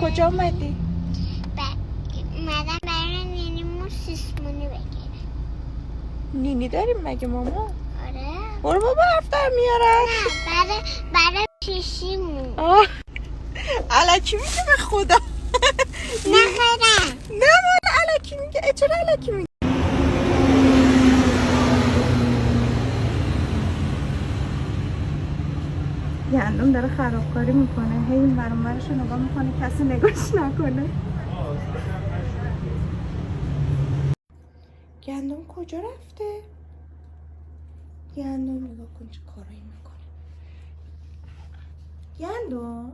کجا اومدی؟ اومدم برای نینیمون سیسمونی بگیرم. نینی داریم مگه ماما؟ آره. برو بابا حرف در میارن. نه برای پیشیمون. الکی میگه به خدا. نه خیرم. نه من الکی میگه. چرا الکی میگه؟ گندم داره خرابکاری میکنه. هی این ور اون ورش رو نگاه میکنه کسی نگاش نکنه. گندم کجا رفته؟ گندم نگاه کن چه کارایی میکنه. گندم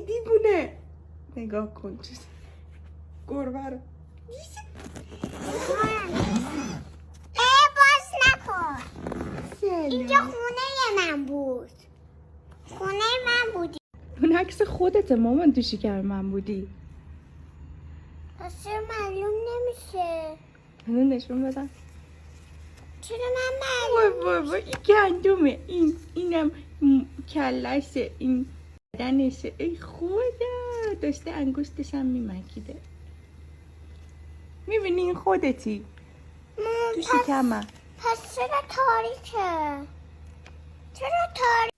دیوونه نگاه کن چیز گربه رو. باز نکن. اینجا سلام. خونه من بود. خونه من بودی. اون عکس خودته مامان تو شکم من بودی. اصلا معلوم نمیشه. منو نشون بدم. چرا من معلوم وای این گندمه. اینم کلشه. این بدنشه. ای خدا داشته انگشتش هم میمکیده. میبینی این خودتی تو شکمم. پس چرا تاریکه؟ چرا تاریکه؟